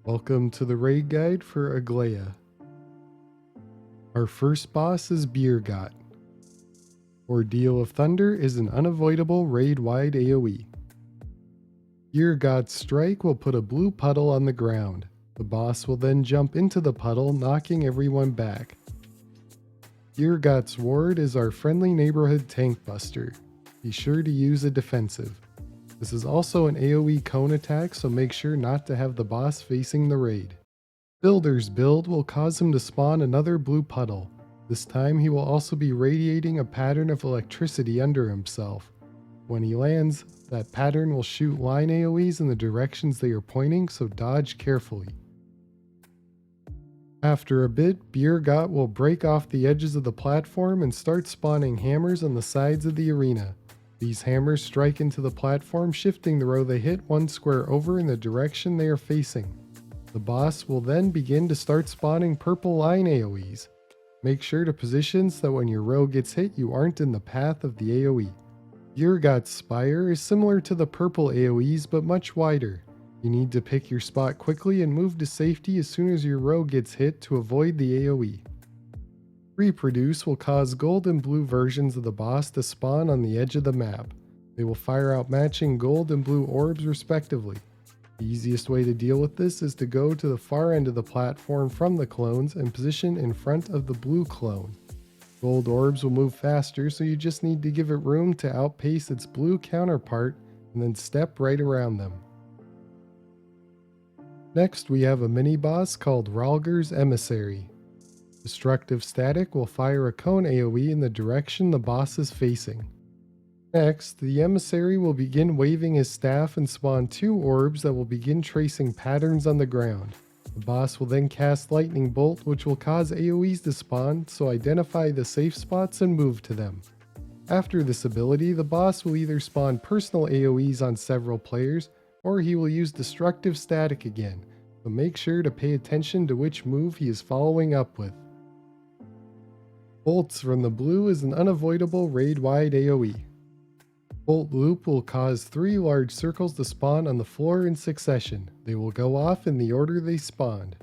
Welcome to the raid guide for Aglaia. Our first boss is Byregot. Ordeal of Thunder is an unavoidable raid-wide AoE. Byregot's strike will put a blue puddle on the ground. The boss will then jump into the puddle, knocking everyone back. Byregot's ward is our friendly neighborhood tank buster. Be sure to use a defensive. This is also an AoE cone attack, so make sure not to have the boss facing the raid. Builder's build will cause him to spawn another blue puddle. This time he will also be radiating a pattern of electricity under himself. When he lands, that pattern will shoot line AoEs in the directions they are pointing, so dodge carefully. After a bit, Byregot will break off the edges of the platform and start spawning hammers on the sides of the arena. These hammers strike into the platform, shifting the row they hit one square over in the direction they are facing. The boss will then begin to start spawning purple line AoEs. Make sure to position so that when your row gets hit, you aren't in the path of the AoE. Byregot's spire is similar to the purple AoEs but much wider. You need to pick your spot quickly and move to safety as soon as your row gets hit to avoid the AoE. Reproduce will cause gold and blue versions of the boss to spawn on the edge of the map. They will fire out matching gold and blue orbs respectively. The easiest way to deal with this is to go to the far end of the platform from the clones and position in front of the blue clone. Gold orbs will move faster, so you just need to give it room to outpace its blue counterpart and then step right around them. Next we have a mini-boss called Rhalger's Emissary. Destructive Static will fire a cone AoE in the direction the boss is facing. Next, the Emissary will begin waving his staff and spawn 2 orbs that will begin tracing patterns on the ground. The boss will then cast Lightning Bolt, which will cause AoEs to spawn, so identify the safe spots and move to them. After this ability, the boss will either spawn personal AoEs on several players, or he will use Destructive Static again, so make sure to pay attention to which move he is following up with. Bolts from the blue is an unavoidable raid-wide AoE. Bolt Loop will cause 3 large circles to spawn on the floor in succession. They will go off in the order they spawned.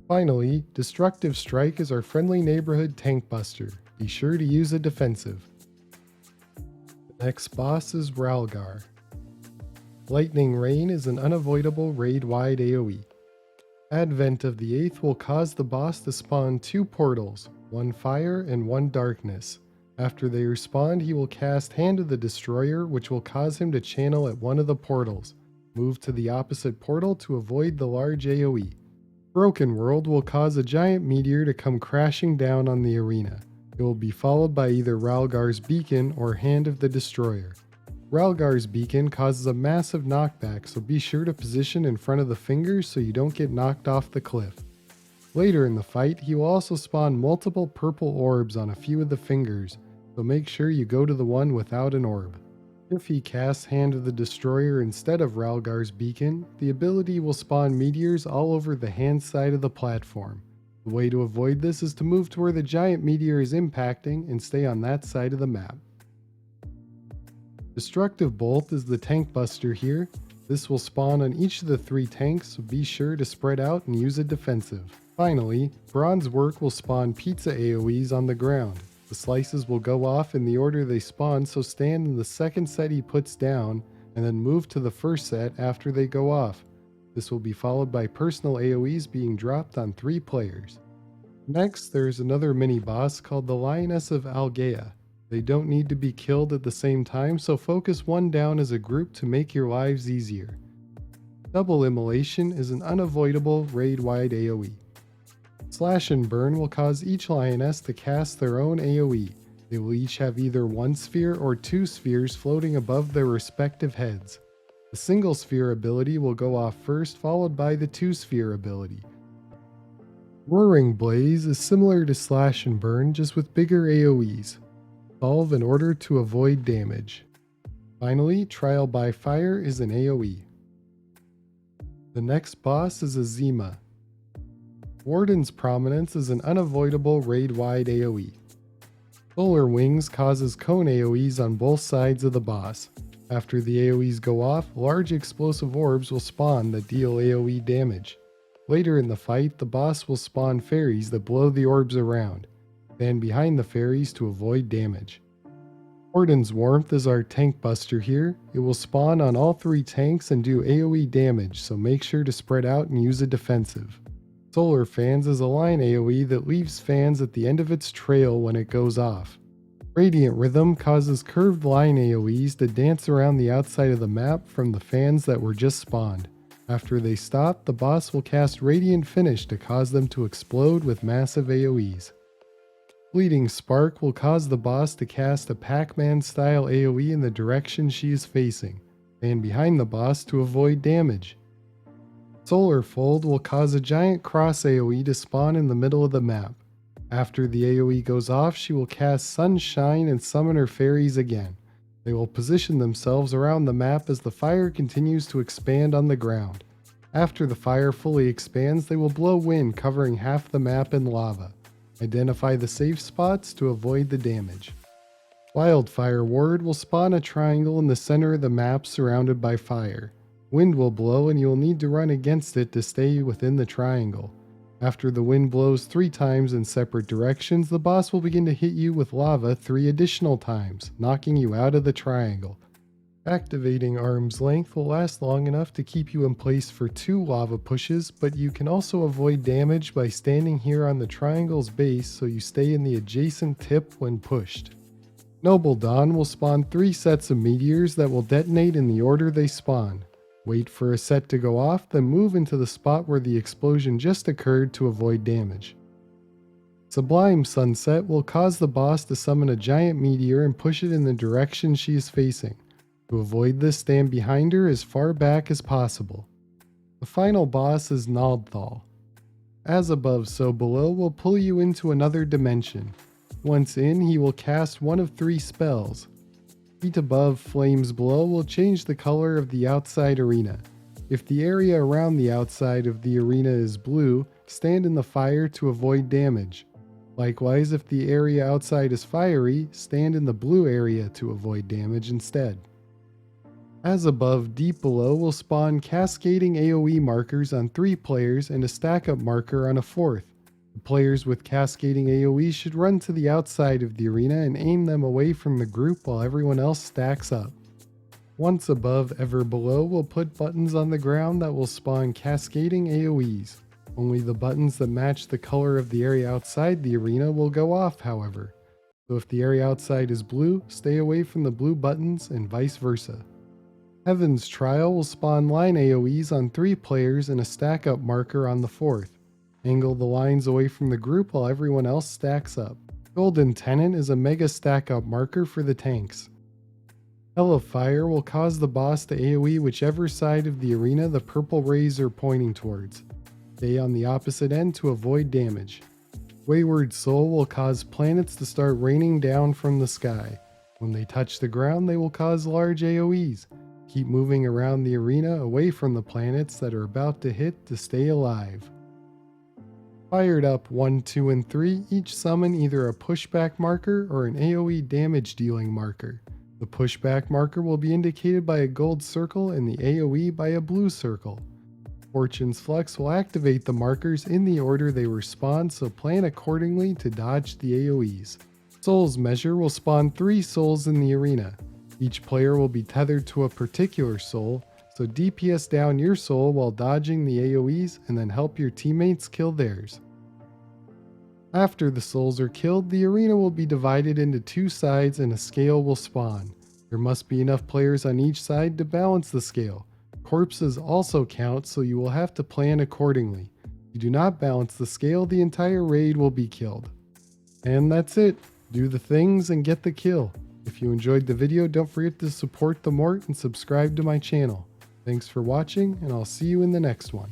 Finally, Destructive Strike is our friendly neighborhood tank buster. Be sure to use a defensive. The next boss is Rhalger. Lightning Rain is an unavoidable raid-wide AoE. Advent of the Eighth will cause the boss to spawn 2 portals, 1 fire and 1 darkness. After they respawn, he will cast Hand of the Destroyer, which will cause him to channel at one of the portals. Move to the opposite portal to avoid the large AoE. Broken World will cause a giant meteor to come crashing down on the arena. It will be followed by either Rhalger's Beacon or Hand of the Destroyer. Rhalger's Beacon causes a massive knockback, so be sure to position in front of the fingers so you don't get knocked off the cliff. Later in the fight, he will also spawn multiple purple orbs on a few of the fingers, so make sure you go to the one without an orb. If he casts Hand of the Destroyer instead of Rhalger's Beacon, the ability will spawn meteors all over the hand side of the platform. The way to avoid this is to move to where the giant meteor is impacting and stay on that side of the map. Destructive Bolt is the tank buster here. This will spawn on each of the 3 tanks, so be sure to spread out and use a defensive. Finally, Bronze Work will spawn pizza AoEs on the ground. The slices will go off in the order they spawn, so stand in the second set he puts down, and then move to the first set after they go off. This will be followed by personal AoEs being dropped on 3 players. Next, there is another mini-boss called the Lioness of Aglaia. They don't need to be killed at the same time, so focus one down as a group to make your lives easier. Double Immolation is an unavoidable raid-wide AoE. Slash and Burn will cause each lioness to cast their own AoE. They will each have either 1 sphere or 2 spheres floating above their respective heads. The single sphere ability will go off first, followed by the 2 sphere ability. Roaring Blaze is similar to Slash and Burn, just with bigger AoEs. Solve in order to avoid damage. Finally, Trial by Fire is an AoE. The next boss is Azeyma. Warden's Prominence is an unavoidable raid-wide AoE. Solar Wings causes cone AoEs on both sides of the boss. After the AoEs go off, large explosive orbs will spawn that deal AoE damage. Later in the fight, the boss will spawn fairies that blow the orbs around. Stand behind the fairies to avoid damage. Warden's Warmth is our tank buster here. It will spawn on all 3 tanks and do AoE damage, so make sure to spread out and use a defensive. Solar Fans is a line AoE that leaves fans at the end of its trail when it goes off. Radiant Rhythm causes curved line AoEs to dance around the outside of the map from the fans that were just spawned. After they stop, the boss will cast Radiant Finish to cause them to explode with massive AoEs. Bleeding Spark will cause the boss to cast a Pac-Man style AoE in the direction she is facing. Stand behind the boss to avoid damage. Solar Fold will cause a giant cross AoE to spawn in the middle of the map. After the AoE goes off, she will cast Sunshine and summon her fairies again. They will position themselves around the map as the fire continues to expand on the ground. After the fire fully expands, they will blow wind covering half the map in lava. Identify the safe spots to avoid the damage. Wildfire Ward will spawn a triangle in the center of the map surrounded by fire. Wind will blow and you will need to run against it to stay within the triangle. After the wind blows 3 times in separate directions, the boss will begin to hit you with lava 3 additional times, knocking you out of the triangle. Activating Arm's Length will last long enough to keep you in place for 2 lava pushes, but you can also avoid damage by standing here on the triangle's base so you stay in the adjacent tip when pushed. Noble Dawn will spawn 3 sets of meteors that will detonate in the order they spawn. Wait for a set to go off, then move into the spot where the explosion just occurred to avoid damage. Sublime Sunset will cause the boss to summon a giant meteor and push it in the direction she is facing. To avoid this, stand behind her as far back as possible. The final boss is Nald'thal. As above, so below will pull you into another dimension. Once in, he will cast one of 3 spells. Heat above, flames below will change the color of the outside arena. If the area around the outside of the arena is blue, stand in the fire to avoid damage. Likewise, if the area outside is fiery, stand in the blue area to avoid damage instead. As above, deep below will spawn cascading AoE markers on 3 players and a stack-up marker on a 4th. The players with cascading AoE should run to the outside of the arena and aim them away from the group while everyone else stacks up. Once above, ever below will put buttons on the ground that will spawn cascading AoEs. Only the buttons that match the color of the area outside the arena will go off, however. So if the area outside is blue, stay away from the blue buttons and vice versa. Heaven's Trial will spawn line AoEs on 3 players and a stack-up marker on the 4th. Angle the lines away from the group while everyone else stacks up. Golden Tenant is a mega stack-up marker for the tanks. Hell of Fire will cause the boss to AoE whichever side of the arena the purple rays are pointing towards. Stay on the opposite end to avoid damage. Wayward Soul will cause planets to start raining down from the sky. When they touch the ground, they will cause large AoEs. Keep moving around the arena away from the planets that are about to hit to stay alive. Fired Up 1, 2, and 3 each summon either a pushback marker or an AoE damage dealing marker. The pushback marker will be indicated by a gold circle and the AoE by a blue circle. Fortune's Flux will activate the markers in the order they were spawned, so plan accordingly to dodge the AoEs. Soul's Measure will spawn 3 souls in the arena. Each player will be tethered to a particular soul, so DPS down your soul while dodging the AoEs and then help your teammates kill theirs. After the souls are killed, the arena will be divided into 2 sides and a scale will spawn. There must be enough players on each side to balance the scale. Corpses also count, so you will have to plan accordingly. If you do not balance the scale, the entire raid will be killed. And that's it. Do the things and get the kill. If you enjoyed the video, don't forget to support the Mort and subscribe to my channel. Thanks for watching, and I'll see you in the next one.